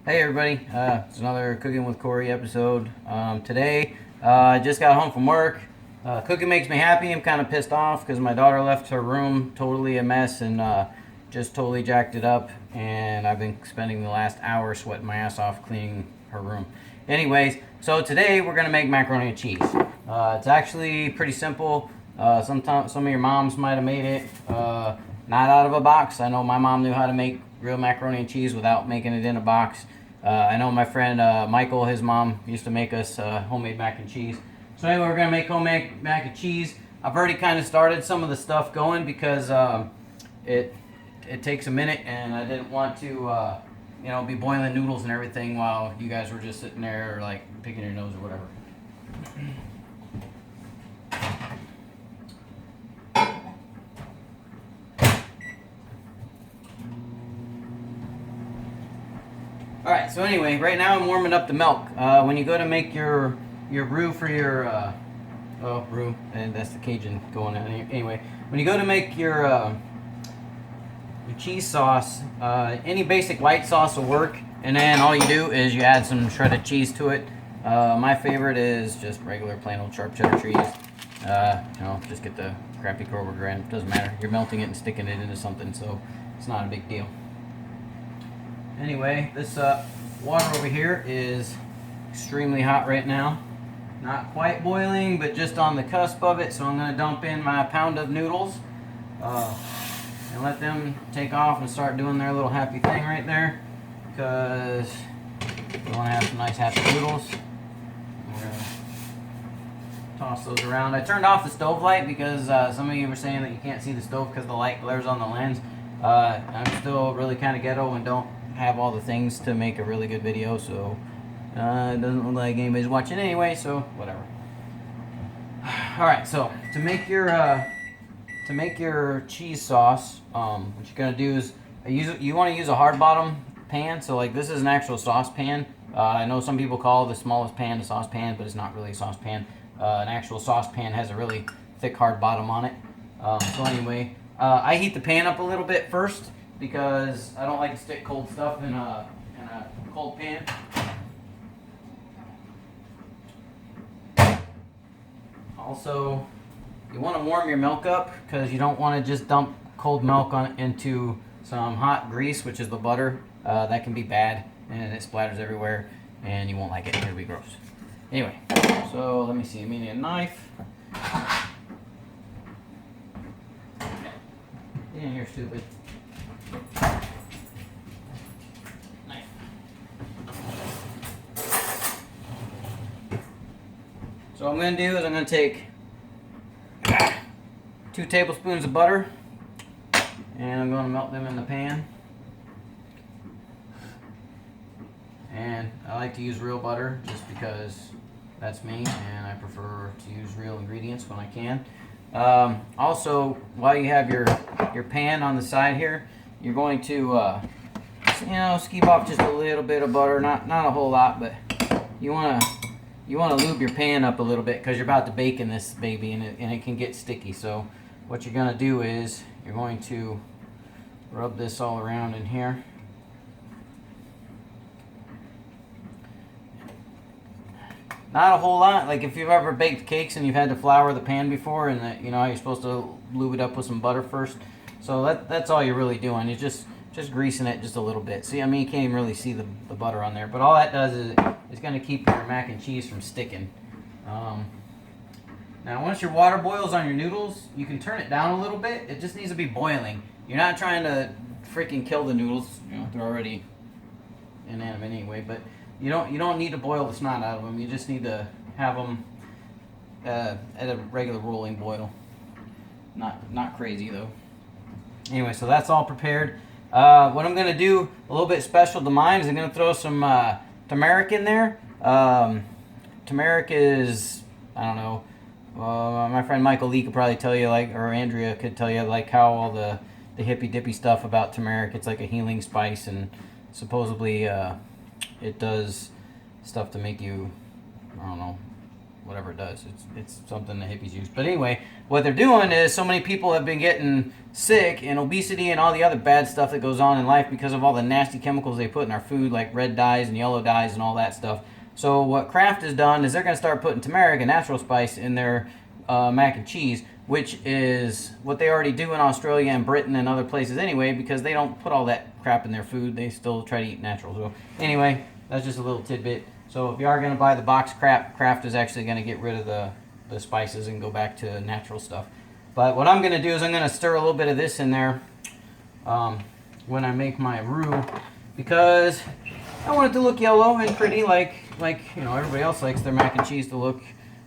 Hey everybody, it's another Cooking with Cory episode. Today, I just got home from work. Cooking makes me happy. I'm kind of pissed off because my daughter left her room totally a mess and just totally jacked it up. And I've been spending the last hour sweating my ass off cleaning her room. Anyways, so today we're gonna make macaroni and cheese. It's actually pretty simple. Some of your moms might have made it not out of a box. I know my mom knew how to make real macaroni and cheese without making it in a box. I know my friend Michael, his mom, used to make us homemade mac and cheese. So anyway, we're gonna make homemade mac and cheese. I've already kind of started some of the stuff going because it takes a minute, and I didn't want to be boiling noodles and everything while you guys were just sitting there or like picking your nose or whatever. Alright, so anyway, right now I'm warming up the milk. When you go to make your roux for your, roux, and that's the Cajun going on. Anyway, when you go to make your cheese sauce, any basic white sauce will work, and then all you do is you add some shredded cheese to it. My favorite is just regular plain old sharp cheddar cheese. Just get the crappy Kroger brand. Doesn't matter. You're melting it and sticking it into something, so it's not a big deal. Anyway, this water over here is extremely hot right now. Not quite boiling, but just on the cusp of it. So I'm going to dump in my pound of noodles and let them take off and start doing their little happy thing right there. Because we want to have some nice happy noodles. We're going to toss those around. I turned off the stove light because some of you were saying that you can't see the stove because the light glares on the lens. I'm still really kind of ghetto and don't have all the things to make a really good video, so it doesn't look like anybody's watching anyway, so whatever. Alright, so to make your cheese sauce, what you're gonna do is you want to use a hard bottom pan. So like this is an actual saucepan. I know some people call the smallest pan a saucepan, but it's not really a saucepan. An actual saucepan has a really thick hard bottom on it. So anyway, I heat the pan up a little bit first, because I don't like to stick cold stuff in a cold pan. Also, you want to warm your milk up because you don't want to just dump cold milk into some hot grease, which is the butter. That can be bad and it splatters everywhere and you won't like it. It'll be gross. Anyway, so let me see. I need a knife. Yeah, you're stupid. Knife. So what I'm going to do is I'm going to take 2 tablespoons of butter and I'm going to melt them in the pan. And I like to use real butter just because that's me and I prefer to use real ingredients when I can. Also, while you have your pan on the side here, you're going to skeeve off just a little bit of butter, not a whole lot, but you want to lube your pan up a little bit because you're about to bake in this baby and it can get sticky. So what you're going to do is you're going to rub this all around in here. Not a whole lot. Like if you've ever baked cakes and you've had to flour the pan before, and you're supposed to lube it up with some butter first. So that's all you're really doing. You're just greasing it just a little bit. See, I mean, you can't even really see the butter on there, but all that does is it's going to keep your mac and cheese from sticking. Now, once your water boils on your noodles, you can turn it down a little bit. It just needs to be boiling. You're not trying to freaking kill the noodles. They're already inanimate anyway, but you don't need to boil the snot out of them. You just need to have them at a regular rolling boil. Not crazy though. Anyway, so that's all prepared. What I'm gonna do a little bit special to mine is I'm gonna throw some turmeric in there. Turmeric is, I don't know. My friend Michael Lee could probably tell you, or Andrea could tell you, how all the hippy dippy stuff about turmeric. It's like a healing spice, and supposedly it does stuff to make you, I don't know, whatever it does. It's something that hippies use. But anyway, what they're doing is so many people have been getting sick and obesity and all the other bad stuff that goes on in life because of all the nasty chemicals they put in our food, like red dyes and yellow dyes and all that stuff. So what Kraft has done is they're going to start putting turmeric, a natural spice, in their mac and cheese, which is what they already do in Australia and Britain and other places anyway, because they don't put all that crap in their food. They still try to eat natural. So anyway, that's just a little tidbit. So if you are going to buy the box crap, Kraft is actually going to get rid of the spices and go back to natural stuff. But what I'm going to do is I'm going to stir a little bit of this in there when I make my roux, because I want it to look yellow and pretty, like everybody else likes their mac and cheese to look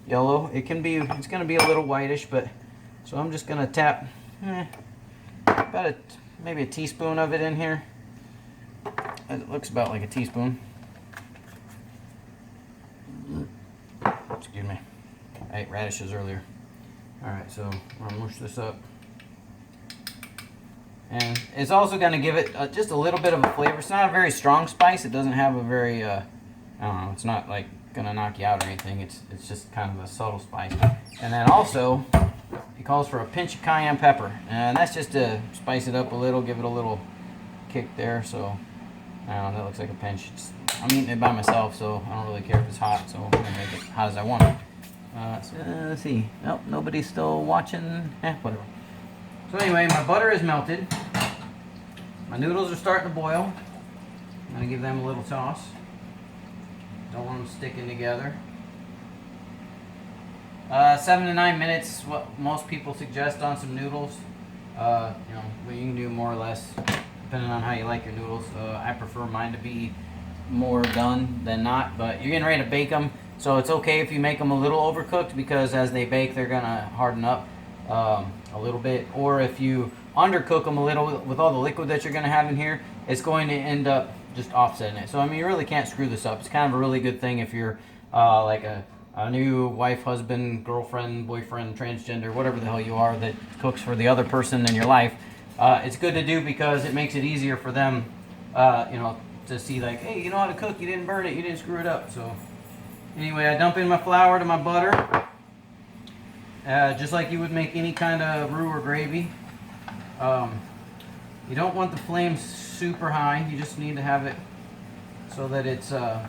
yellow. It's going to be a little whitish, but so I'm just going to tap about maybe a teaspoon of it in here. It looks about like a teaspoon. Excuse me. I ate radishes earlier. Alright, so I'm going to mush this up. And it's also going to give it just a little bit of a flavor. It's not a very strong spice. It doesn't have a very, I don't know, it's not like going to knock you out or anything. It's just kind of a subtle spice. And then also, it calls for a pinch of cayenne pepper. And that's just to spice it up a little, give it a little kick there. So, I don't know, that looks like a pinch. I'm eating it by myself, so I don't really care if it's hot. So I'm going to make it hot as I want it. Let's see. Nope, nobody's still watching. Whatever. So anyway, my butter is melted. My noodles are starting to boil. I'm going to give them a little toss. Don't want them sticking together. 7 to 9 minutes, what most people suggest on some noodles. But you can do more or less depending on how you like your noodles. I prefer mine to be more done than not, but you're getting ready to bake them, so it's okay if you make them a little overcooked, because as they bake they're gonna harden up a little bit. Or if you undercook them a little with all the liquid that you're gonna have in here, it's going to end up just offsetting it. So I mean, you really can't screw this up. It's kind of a really good thing if you're like a new wife, husband, girlfriend, boyfriend, transgender, whatever the hell you are that cooks for the other person in your life. It's good to do because it makes it easier for them, to see like, hey, you know how to cook, you didn't burn it, you didn't screw it up. So anyway, I dump in my flour to my butter, just like you would make any kind of roux or gravy. You don't want the flame super high, you just need to have it so that it's the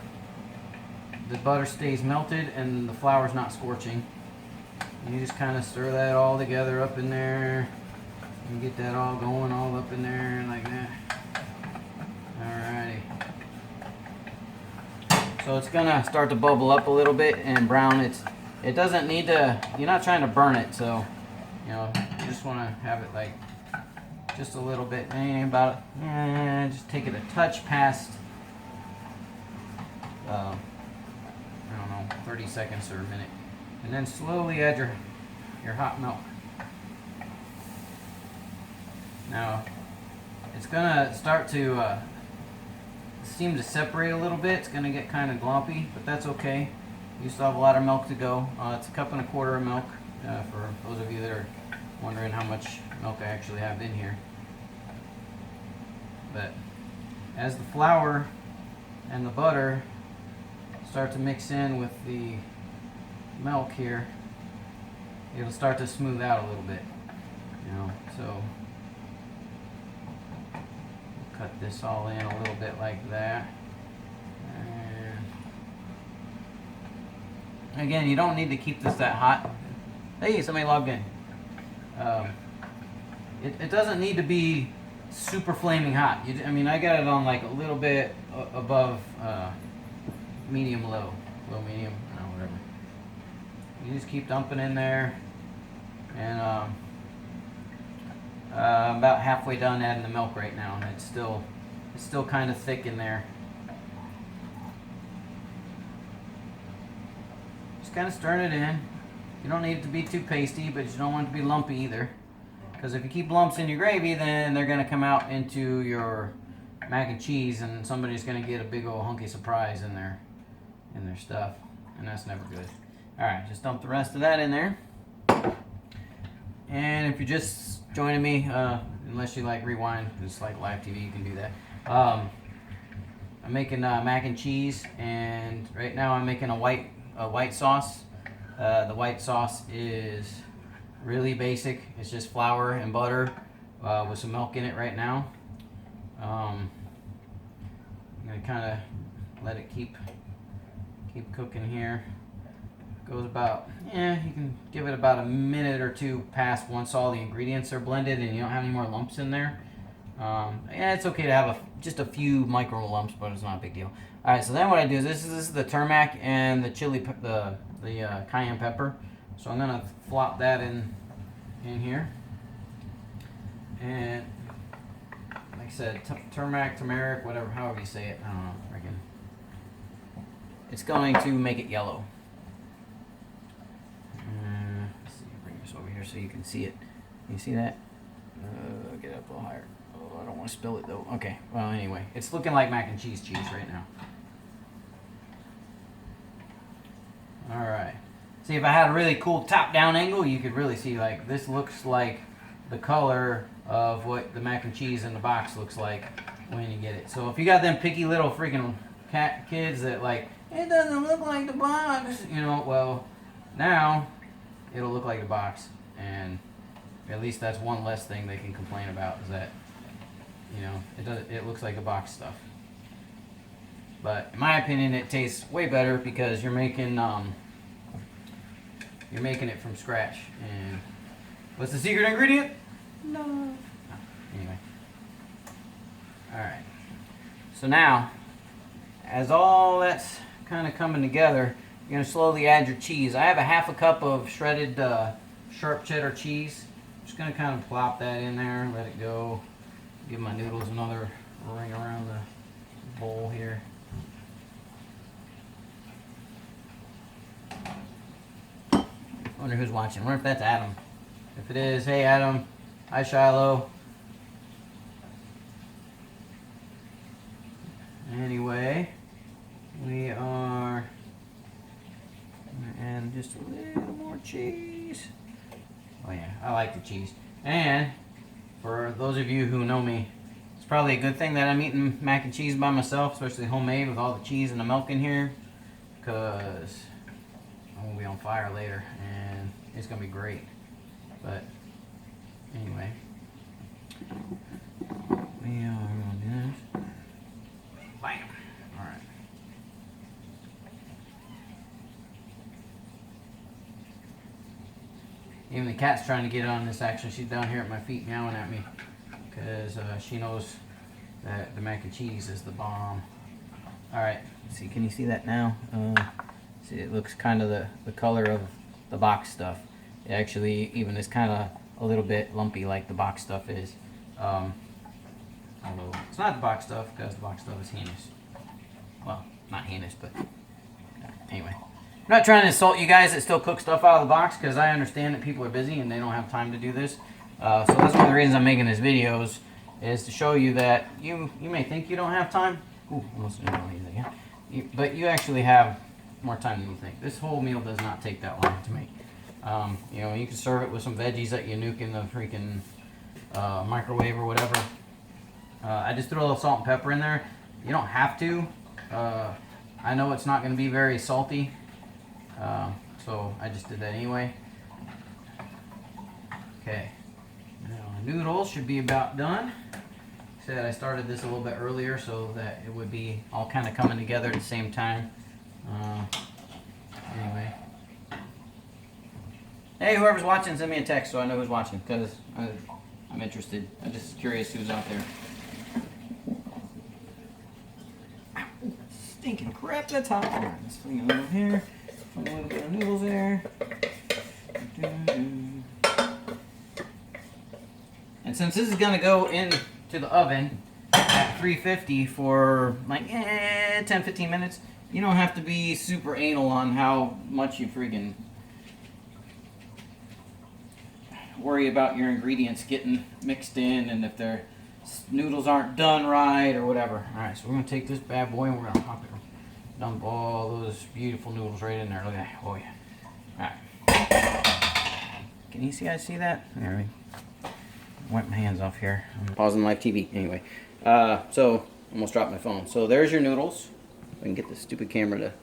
butter stays melted and the flour's not scorching. And you just kind of stir that all together up in there and get that all going all up in there like that. Alrighty. So it's gonna start to bubble up a little bit and brown. It doesn't need to, you're not trying to burn it, so you just want to have it like just a little bit, just take it a touch past I don't know, 30 seconds or a minute, and then slowly add your hot milk. Now it's gonna start to seem to separate a little bit. It's gonna get kind of gloppy, but that's okay. You still have a lot of milk to go. It's 1.25 cups of milk, for those of you that are wondering how much milk I actually have in here. But as the flour and the butter start to mix in with the milk here, it'll start to smooth out a little bit, so cut this all in a little bit like that. And again, you don't need to keep this that hot. Hey, somebody logged in. It doesn't need to be super flaming hot. I got it on like a little bit above medium low medium, whatever. You just keep dumping in there, and about halfway done adding the milk right now, and it's still kind of thick in there. Just kind of stirring it in. You don't need it to be too pasty, but you don't want it to be lumpy either, because if you keep lumps in your gravy, then they're going to come out into your mac and cheese, and somebody's going to get a big old hunky surprise in their stuff, and that's never good. Alright, just dump the rest of that in there. And if you're just joining me, unless you like rewind, just like live TV, you can do that. I'm making mac and cheese, and right now I'm making a white sauce. The white sauce is really basic. It's just flour and butter with some milk in it right now. I'm gonna kind of let it keep cooking here. Goes about, you can give it about a minute or two past once all the ingredients are blended and you don't have any more lumps in there. It's okay to have just a few micro lumps, but it's not a big deal. All right, so then what I do is this is the turmeric and the chili, the cayenne pepper. So I'm gonna flop that in here, and like I said, turmeric, whatever, however you say it, I don't know, freaking. It's going to make it yellow. Let's see, bring this over here so you can see it. Can you see that? Get up a little higher. Oh, I don't want to spill it though. Okay, well anyway, it's looking like mac and cheese right now. Alright. See, if I had a really cool top-down angle, you could really see, like, this looks like the color of what the mac and cheese in the box looks like when you get it. So if you got them picky little freaking kids that, like, it doesn't look like the box, you know, well, now it'll look like the box. And at least that's one less thing they can complain about, is that, you know, it looks like the box stuff. But in my opinion, it tastes way better because you're making it from scratch. And what's the secret ingredient? Love. Oh, anyway. All right. So now, as all that's kind of coming together, you're gonna slowly add your cheese. I have a half a cup of shredded sharp cheddar cheese. I'm just gonna kind of plop that in there, let it go. Give my noodles another ring around the bowl here. Wonder who's watching. Wonder if that's Adam. If it is, hey Adam. Hi Shiloh. Anyway, we are and just a little more cheese. Oh yeah, I like the cheese. And for those of you who know me, it's probably a good thing that I'm eating mac and cheese by myself, especially homemade with all the cheese and the milk in here, because I'm gonna be on fire later and it's gonna be great. But anyway, we are gonna do this. Bam! Alright. Even the cat's trying to get on this action. She's down here at my feet meowing at me because she knows that the mac and cheese is the bomb. Alright, see, can you see that now? See, it looks kind of the color of the box stuff. It actually even is kind of a little bit lumpy like the box stuff is. Although it's not the box stuff, because the box stuff is heinous. Well, not heinous, but anyway. I'm not trying to insult you guys that still cook stuff out of the box, because I understand that people are busy and they don't have time to do this. So that's one of the reasons I'm making these videos, is to show you that you may think you don't have time. Ooh, almost didn't know anything. But you actually have more time than you think. This whole meal does not take that long to make. You know, you can serve it with some veggies that you nuke in the freaking microwave or whatever. I just threw a little salt and pepper in there. You don't have to. I know it's not going to be very salty, so I just did that anyway. Okay, now noodles should be about done. Like I said, I started this a little bit earlier so that it would be all kind of coming together at the same time. Anyway. Hey, whoever's watching, send me a text so I know who's watching, because I'm interested. I'm just curious who's out there. Stinking crap, that's hot. All right, let's fling a little here. Fling a little bit of noodles there. And since this is going to go into the oven at 350 for like 10-15 minutes, you don't have to be super anal on how much you freaking worry about your ingredients getting mixed in and if their noodles aren't done right or whatever. Alright, so we're going to take this bad boy and we're going to pop it. Dump all those beautiful noodles right in there. Look at that. Oh yeah. Alright. Can you guys see that? There we wipe my hands off here. I'm pausing live TV. Anyway. So, almost dropped my phone. So there's your noodles. I can get this stupid camera to...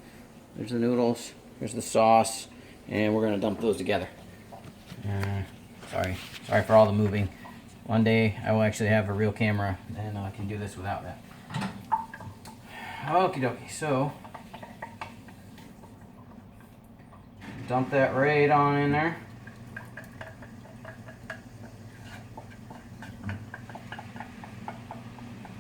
There's the noodles. There's the sauce. and we're gonna dump those together. Sorry for all the moving. One day I will actually have a real camera and I can do this without that. Okie dokie, so dump that right on in there.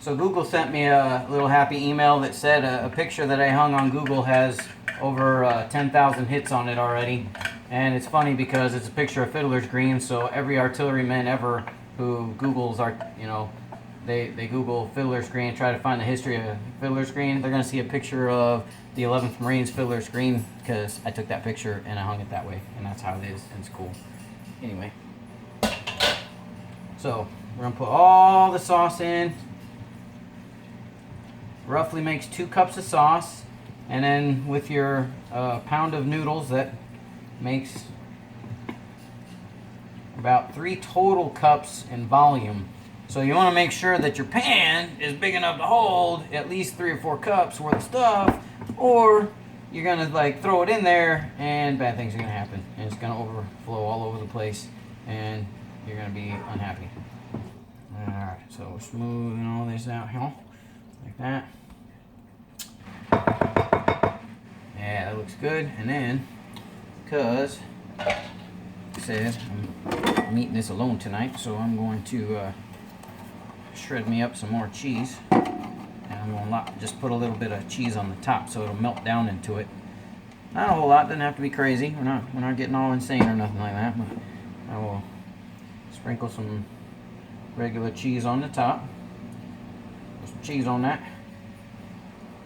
So Google sent me a little happy email that said a picture that I hung on Google has over 10,000 hits on it already. And it's funny because it's a picture of Fiddler's Green, so every artilleryman ever who Googles they Google Fiddler's Green, try to find the history of Fiddler's Green, they're going to see a picture of the 11th Marines Fiddler's Green, because I took that picture and I hung it that way, and that's how it is, and it's cool. Anyway, so we're going to put all the sauce in. Roughly makes 2 cups of sauce, and then with your pound of noodles, that makes about 3 total cups in volume. So you want to make sure that your pan is big enough to hold at least 3 or 4 cups worth of stuff, or you're gonna like throw it in there and bad things are gonna happen, and it's gonna overflow all over the place, and you're gonna be unhappy. All right, so we're smoothing all this out here like that. Yeah, that looks good. And then, because like I said, I'm eating this alone tonight, so I'm going to shred me up some more cheese, and I'm going to just put a little bit of cheese on the top so it'll melt down into it. Not a whole lot, doesn't have to be crazy. We're not getting all insane or nothing like that, but I will sprinkle some regular cheese on the top. Put some cheese on that.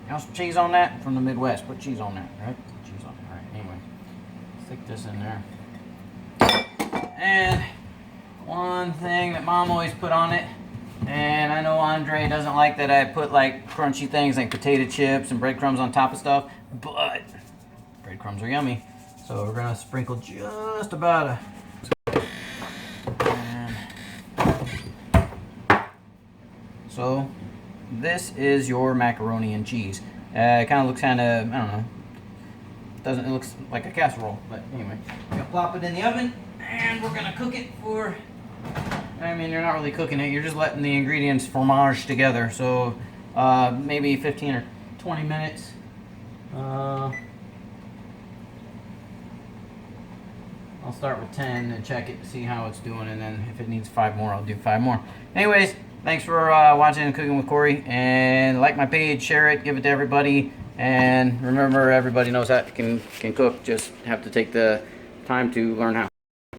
You want some cheese on that? From the Midwest, put cheese on that, right? Cheese on it. All right, anyway, stick this in there. And one thing that Mom always put on it, and I know Andre doesn't like that I put like crunchy things like potato chips and breadcrumbs on top of stuff, but breadcrumbs are yummy. So we're gonna sprinkle just about so this is your macaroni and cheese. It kind of looks kind of, I don't know, it looks like a casserole, but anyway, we're gonna plop it in the oven, and we're gonna cook it for, I mean, you're not really cooking it, you're just letting the ingredients fromage together, so maybe 15 or 20 minutes. I'll start with 10 and check it to see how it's doing, and then if it needs 5 more, I'll do 5 more. Anyways, thanks for watching Cooking with Cory, and like my page, share it, give it to everybody, and remember, everybody knows how can cook, just have to take the time to learn how.